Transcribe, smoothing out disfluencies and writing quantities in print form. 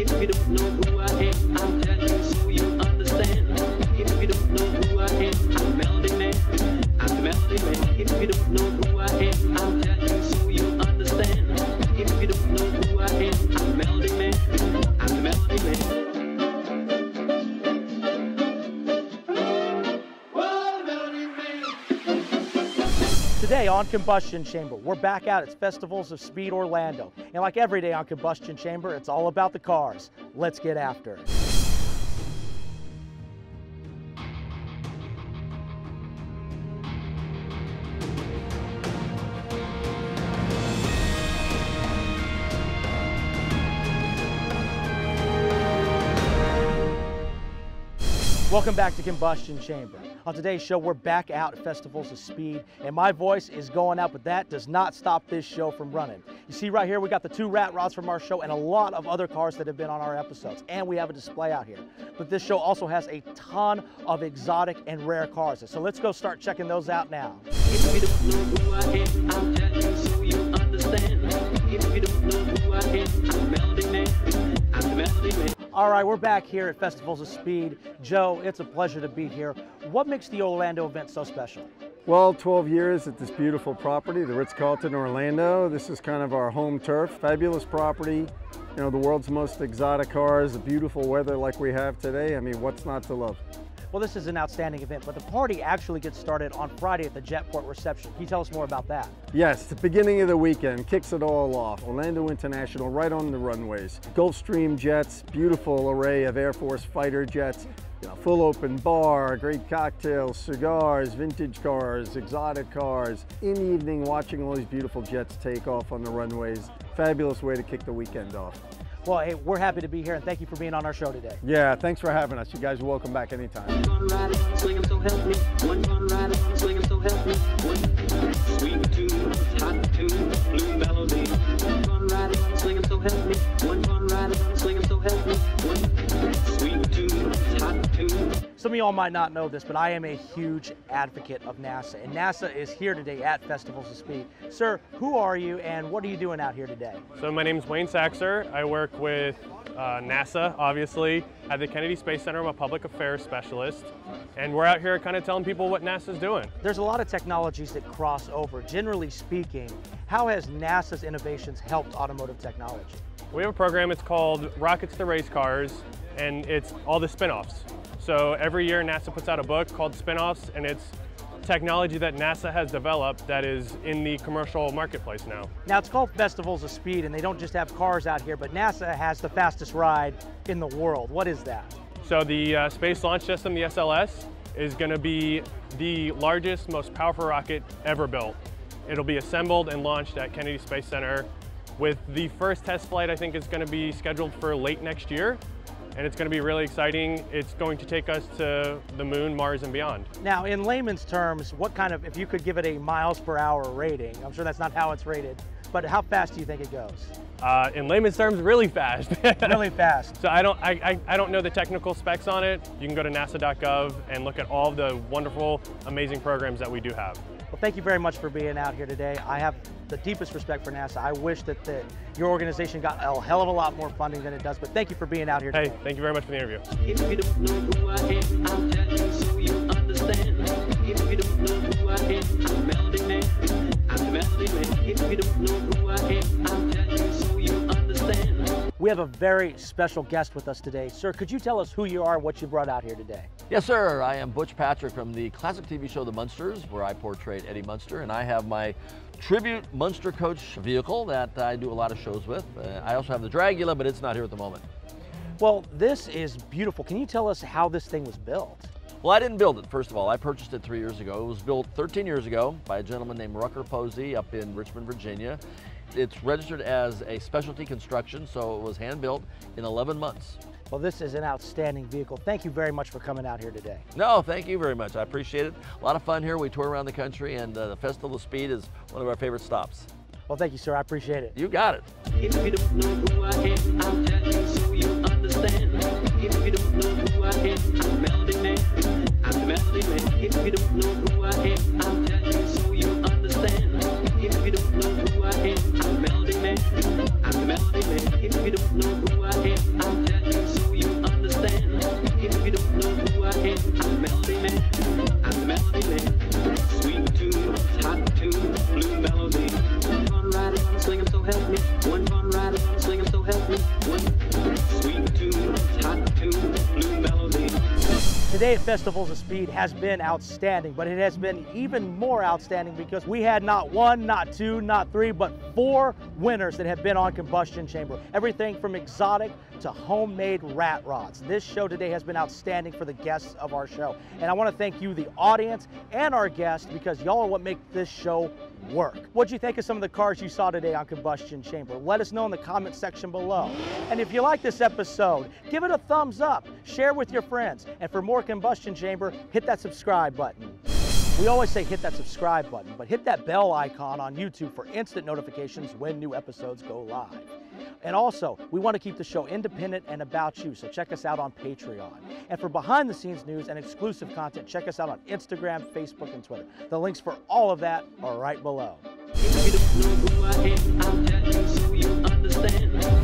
If you don't know who I am, I'll tell you so you understand. If you don't know who I am, I'm Melody Man. I'm the Melody Man. If you don't know who I am, I'll tell you so you understand. If you don't know who I am, I'm Melody Man. I'm the Melody Man. Today on Combustion Chamber, we're back out at Festivals of Speed Orlando. And like every day on Combustion Chamber, it's all about the cars. Let's get after it. Welcome back to Combustion Chamber. On today's show, we're back out at Festivals of Speed, and my voice is going out, but that does not stop this show from running. You see right here, we got the 2 rat rods from our show and a lot of other cars that have been on our episodes, and we have a display out here. But this show also has a ton of exotic and rare cars, so let's go start checking those out now. If you don't know who I am, I'll tell you so you understand. If you don't know who I am, I'm Melody Man. I'm the Melody Man. All right, we're back here at Festivals of Speed. Joe, it's a pleasure to be here. What makes the Orlando event so special? Well, 12 years at this beautiful property, the Ritz-Carlton Orlando. This is kind of our home turf. Fabulous property, you know, the world's most exotic cars, the beautiful weather like we have today. I mean, what's not to love? Well, this is an outstanding event, but the party actually gets started on Friday at the Jetport reception. Can you tell us more about that? Yes, the beginning of the weekend kicks it all off. Orlando International right on the runways. Gulfstream jets, beautiful array of Air Force fighter jets, you know, full open bar, great cocktails, cigars, vintage cars, exotic cars. In the evening, watching all these beautiful jets take off on the runways. Fabulous way to kick the weekend off. Well, hey, we're happy to be here, and thank you for being on our show today. Yeah, thanks for having us. You guys are welcome back anytime. One ride, swing 'em, so help me. One ride, swing 'em, so help me. One sweet tune, hot tune, blue melody. One ride, swing 'em, so help me. One ride, swing 'em, so help me. One sweet tune, hot tune. Some of y'all might not know this, but I am a huge advocate of NASA, and NASA is here today at Festivals of Speed. Sir, who are you, and what are you doing out here today? So my name is Wayne Saxer. I work with NASA, obviously, at the Kennedy Space Center. I'm a public affairs specialist, and we're out here kind of telling people what NASA's doing. There's a lot of technologies that cross over. Generally speaking, how has NASA's innovations helped automotive technology? We have a program, it's called Rockets to Race Cars, and it's all the spin-offs. So every year NASA puts out a book called Spin-Offs, and it's technology that NASA has developed that is in the commercial marketplace now. Now, it's called Festivals of Speed, and they don't just have cars out here, but NASA has the fastest ride in the world. What is that? So the Space Launch System, the SLS, is going to be the largest, most powerful rocket ever built. It'll be assembled and launched at Kennedy Space Center, with the first test flight I think is going to be scheduled for late next year. And it's going to be really exciting. It's going to take us to the moon, Mars, and beyond. Now, in layman's terms, what kind of, if you could give it a miles per hour rating, I'm sure that's not how it's rated, but how fast do you think it goes? In layman's terms, really fast. Really fast. So I don't know the technical specs on it. You can go to nasa.gov and look at all of the wonderful, amazing programs that we do have. Well, thank you very much for being out here today. I have the deepest respect for NASA. I wish that your organization got a hell of a lot more funding than it does, but thank you for being out here today. Hey, thank you very much for the interview. If you don't know who I am, I'll tell you so you understand. If you don't know who I am, I'm Melody Man. I'm the Melody Man. If you don't know who I am, I'll tell you so you understand. We have a very special guest with us today. Sir, could you tell us who you are and what you brought out here today? Yes, sir. I am Butch Patrick from the classic TV show The Munsters, where I portrayed Eddie Munster, and I have my tribute Munster Coach vehicle that I do a lot of shows with. I also have the Dragula, but it's not here at the moment. Well, this is beautiful. Can you tell us how this thing was built? Well, I didn't build it, first of all. I purchased it 3 years ago. It was built 13 years ago by a gentleman named Rucker Posey up in Richmond, Virginia. It's registered as a specialty construction, so it was hand-built in 11 months. Well, this is an outstanding vehicle. Thank you very much for coming out here today. No, thank you very much. I appreciate it. A lot of fun here. We tour around the country, and the Festival of Speed is one of our favorite stops. Well, thank you, sir. I appreciate it. You got it. If you don't know who I am, I'll tell you so you understand. If you don't know who I am, I'm Melody Man. I'm the Melody Man. If you don't know who I am, I'll tell you so you understand. If you don't know who I am, I'm Melody Man. I'm the melody man. If you don't know who I am, I'll tell you so you understand. If you don't know who I am, I'm the melody man. I'm the melody man. Sweet tune, hot tune, blue melody. One fun ride on a swing 'em, so help me. One fun ride on a swing 'em, so help me. One sweet tune, hot tune, blue melody. Today at Festivals of Speed has been outstanding, but it has been even more outstanding because we had not one, not two, not three, but 4 winners that have been on Combustion Chamber. Everything from exotic to homemade rat rods. This show today has been outstanding for the guests of our show. And I want to thank you, the audience, and our guests, because y'all are what make this show work. What'd you think of some of the cars you saw today on Combustion Chamber? Let us know in the comment section below. And if you like this episode, give it a thumbs up, share with your friends, and for more Combustion Chamber, hit that subscribe button. We always say hit that subscribe button, but hit that bell icon on YouTube for instant notifications when new episodes go live. And also, we want to keep the show independent and about you, so check us out on Patreon. And for behind the scenes news and exclusive content, check us out on Instagram, Facebook, and Twitter. The links for all of that are right below. If you don't know who I am, I'll tell you so you understand.